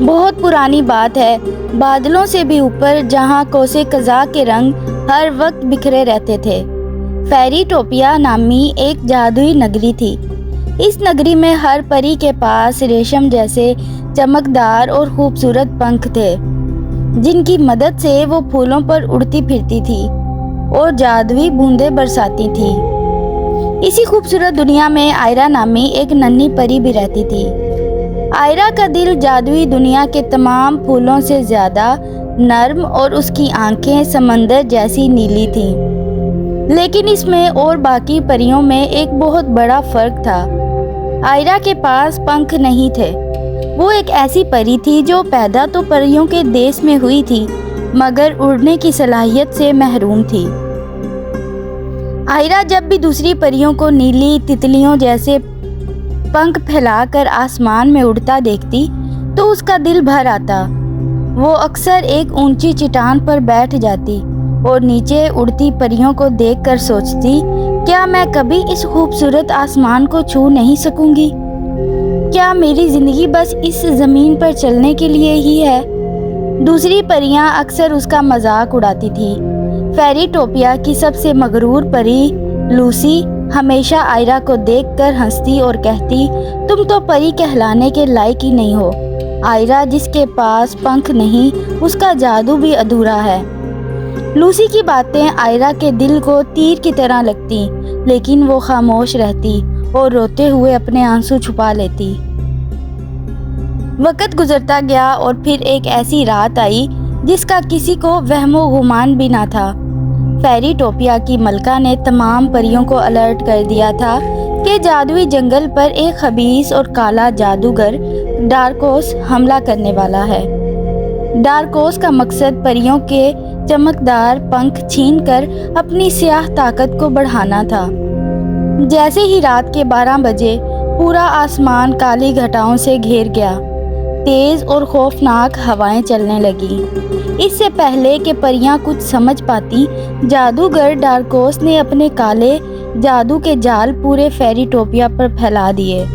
بہت پرانی بات ہے، بادلوں سے بھی اوپر جہاں کوسے قزاق کے رنگ ہر وقت بکھرے رہتے تھے، فیری ٹوپیا نامی ایک جادوئی نگری تھی۔ اس نگری میں ہر پری کے پاس ریشم جیسے چمکدار اور خوبصورت پنکھ تھے، جن کی مدد سے وہ پھولوں پر اڑتی پھرتی تھی اور جادوئی بوندیں برساتی تھی۔ اسی خوبصورت دنیا میں آئرا نامی ایک ننھی پری بھی رہتی تھی۔ آئرا کا دل جادوئی دنیا کے تمام پھولوں سے زیادہ نرم اور اس کی آنکھیں سمندر جیسی نیلی تھیں۔ لیکن اس میں اور باقی پریوں میں ایک بہت بڑا فرق تھا۔ آئرا کے پاس پنکھ نہیں تھے۔ وہ ایک ایسی پری تھی جو پیدا تو پریوں کے دیس میں ہوئی تھی، مگر اڑنے کی صلاحیت سے محروم تھی۔ آئرا جب بھی دوسری پریوں کو نیلی تتلیوں جیسے پنکھ پھیلا کر آسمان میں اڑتا دیکھتی تو اس کا دل بھر آتا۔ وہ اکثر ایک اونچی چٹان پر بیٹھ جاتی اور نیچے اڑتی پریوں کو دیکھ کر سوچتی، کیا میں کبھی اس خوبصورت آسمان کو چھو نہیں سکوں گی؟ کیا میری زندگی بس اس زمین پر چلنے کے لیے ہی ہے؟ دوسری پریاں اکثر اس کا مذاق اڑاتی تھی۔ فیری ٹوپیا کی سب سے مغرور پری لوسی ہمیشہ آئرا کو دیکھ کر ہنستی اور کہتی، تم تو پری کہلانے کے لائق ہی نہیں ہو۔ آئرا جس کے پاس پنکھ نہیں، اس کا جادو بھی ادھورا ہے۔ لوسی کی باتیں آئرا کے دل کو تیر کی طرح لگتی، لیکن وہ خاموش رہتی اور روتے ہوئے اپنے آنسو چھپا لیتی۔ وقت گزرتا گیا اور پھر ایک ایسی رات آئی جس کا کسی کو وہم و گمان بھی نہ تھا۔ فیری ٹوپیا کی ملکہ نے تمام پریوں کو الرٹ کر دیا تھا کہ جادوئی جنگل پر ایک خبیث اور کالا جادوگر ڈارکوس حملہ کرنے والا ہے۔ ڈارکوس کا مقصد پریوں کے چمکدار پنکھ چھین کر اپنی سیاہ طاقت کو بڑھانا تھا۔ جیسے ہی رات کے 12 بجے پورا آسمان کالی گھٹاؤں سے گھیر گیا، تیز اور خوفناک ہوائیں چلنے لگیں۔ اس سے پہلے کہ پریاں کچھ سمجھ پاتی، جادوگر ڈارکوس نے اپنے کالے جادو کے جال پورے فیری ٹوپیا پر پھیلا دیے۔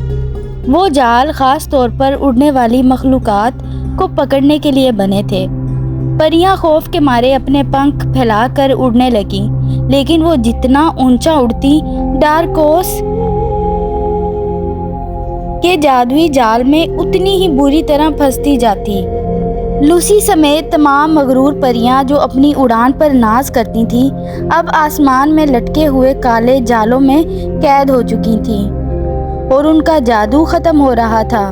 وہ جال خاص طور پر اڑنے والی مخلوقات کو پکڑنے کے لیے بنے تھے۔ پریاں خوف کے مارے اپنے پنکھ پھیلا کر اڑنے لگیں، لیکن وہ جتنا اونچا اڑتی، ڈارکوس کے جادوئی جال میں اتنی ہی بری طرح پھنستی جاتی۔ لوسی سمیت تمام مغرور پریاں جو اپنی اڑان پر ناز کرتی تھیں، اب آسمان میں لٹکے ہوئے کالے جالوں میں قید ہو چکی تھیں اور ان کا جادو ختم ہو رہا تھا۔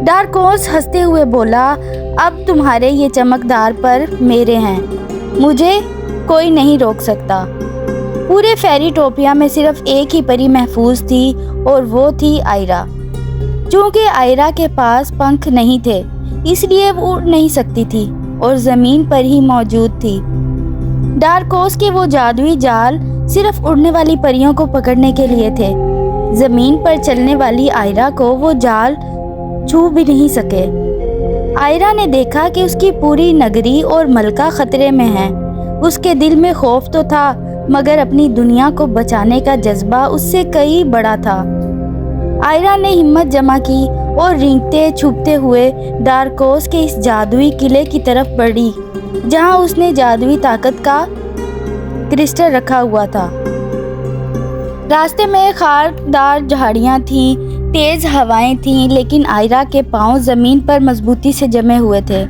ڈارکوس ہنستے ہوئے بولا، اب تمہارے یہ چمکدار پر میرے ہیں، مجھے کوئی نہیں روک سکتا۔ پورے فیری ٹوپیا میں صرف ایک ہی پری محفوظ تھی اور وہ تھی آئرا۔ چونکہ آئرا کے پاس پنکھ نہیں تھے، اس لیے وہ اڑ نہیں سکتی تھی اور زمین پر ہی موجود تھی۔ ڈارکوس کے وہ جادوئی جال صرف اڑنے والی پریوں کو پکڑنے کے لیے تھے۔ زمین پر چلنے والی آئرا کو وہ جال چھو بھی نہیں سکے۔ آئرا نے دیکھا کہ اس کی پوری نگری اور ملکہ خطرے میں ہیں۔ اس کے دل میں خوف تو تھا، مگر اپنی دنیا کو بچانے کا جذبہ اس سے کئی بڑا تھا۔ آئرا نے ہمت جمع کی اور رینگتے چھپتے ہوئے ڈارکوس کے اس جادوئی قلعے کی طرف بڑھی، جہاں اس نے جادوئی طاقت کا کرسٹل رکھا ہوا تھا۔ راستے میں خاردار جھاڑیاں تھیں، تیز ہوائیں تھیں، لیکن آئرا کے پاؤں زمین پر مضبوطی سے جمے ہوئے تھے۔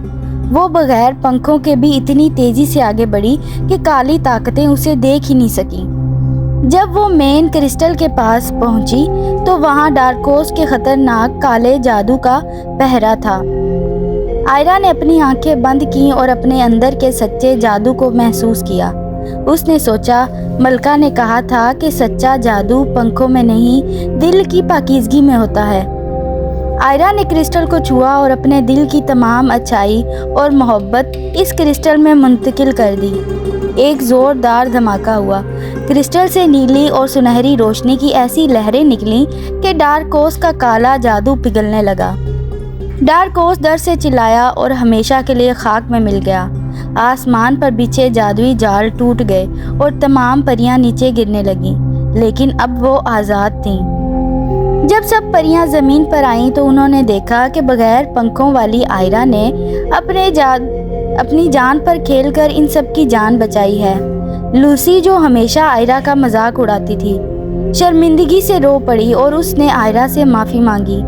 وہ بغیر پنکھوں کے بھی اتنی تیزی سے آگے بڑھی کہ کالی طاقتیں اسے دیکھ ہی نہیں سکیں۔ جب وہ مین کرسٹل کے پاس پہنچی تو وہاں ڈارکوس کے خطرناک کالے جادو کا پہرا تھا۔ آئرا نے اپنی آنکھیں بند کیں اور اپنے اندر کے سچے جادو کو محسوس کیا۔ اس نے سوچا، ملکہ نے کہا تھا کہ سچا جادو پنکھوں میں نہیں، دل کی پاکیزگی میں ہوتا ہے۔ آئرا نے کرسٹل کو چھوا اور اپنے دل کی تمام اچھائی اور محبت اس کرسٹل میں منتقل کر دی۔ ایک زوردار دھماکہ ہوا، کرسٹل سے نیلی اور سنہری روشنی کی ایسی لہریں نکلیں کہ ڈارکوس کا کالا جادو پگھلنے لگا۔ ڈارکوس ڈر سے چلایا اور ہمیشہ کے لیے خاک میں مل گیا۔ آسمان پر بچھے جادوئی جال ٹوٹ گئے اور تمام پریاں نیچے گرنے لگیں، لیکن اب وہ آزاد تھیں۔ جب سب پریاں زمین پر آئیں تو انہوں نے دیکھا کہ بغیر پنکھوں والی آئرا نے اپنی جان پر کھیل کر ان سب کی جان بچائی ہے۔ لوسی، جو ہمیشہ آئرا کا مذاق اڑاتی تھی، شرمندگی سے رو پڑی اور اس نے آئرا سے معافی مانگی۔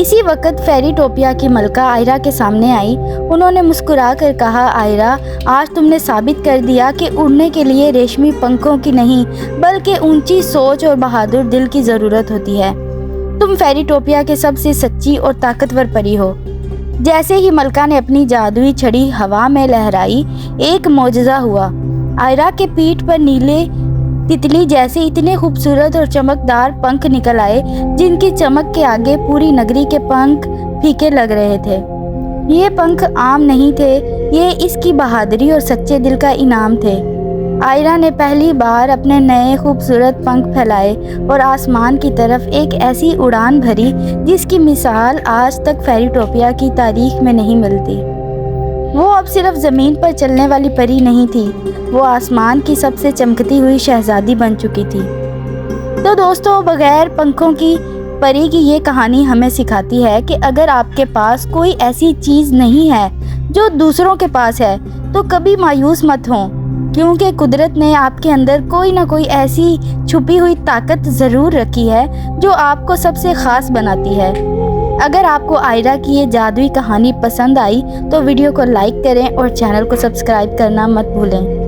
اسی وقت فیری ٹوپیا کی ملکہ آئرا کے سامنے آئی۔ انہوں نے مسکرا کر کہا، آئرا، آج تم نے ثابت کر دیا کہ اڑنے کے لیے ریشمی پنکھوں کی نہیں بلکہ اونچی سوچ اور بہادر دل کی ضرورت ہوتی ہے۔ تم فیری ٹوپیا کے سب سے سچی اور طاقتور پری ہو۔ جیسے ہی ملکہ نے اپنی جادوئی چھڑی ہوا میں لہرائی، ایک معجزہ ہوا۔ آئرا کے پیٹھ پر نیلے تتلی جیسے اتنے خوبصورت اور چمکدار پنکھ نکل آئے جن کی چمک کے آگے پوری نگری کے پنکھ پھیکے لگ رہے تھے۔ یہ پنکھ عام نہیں تھے، یہ اس کی بہادری اور سچے دل کا انعام تھے۔ آئرا نے پہلی بار اپنے نئے خوبصورت پنکھ پھیلائے اور آسمان کی طرف ایک ایسی اڑان بھری جس کی مثال آج تک فیری ٹوپیا کی تاریخ میں نہیں ملتی۔ وہ اب صرف زمین پر چلنے والی پری نہیں تھی، وہ آسمان کی سب سے چمکتی ہوئی شہزادی بن چکی تھی۔ تو دوستو، بغیر پنکھوں کی پری کی یہ کہانی ہمیں سکھاتی ہے کہ اگر آپ کے پاس کوئی ایسی چیز نہیں ہے جو دوسروں کے پاس ہے تو کبھی مایوس مت ہوں، کیونکہ قدرت نے آپ کے اندر کوئی نہ کوئی ایسی چھپی ہوئی طاقت ضرور رکھی ہے جو آپ کو سب سے خاص بناتی ہے۔ اگر آپ کو آئرا کی یہ جادوئی کہانی پسند آئی تو ویڈیو کو لائک کریں اور چینل کو سبسکرائب کرنا مت بھولیں۔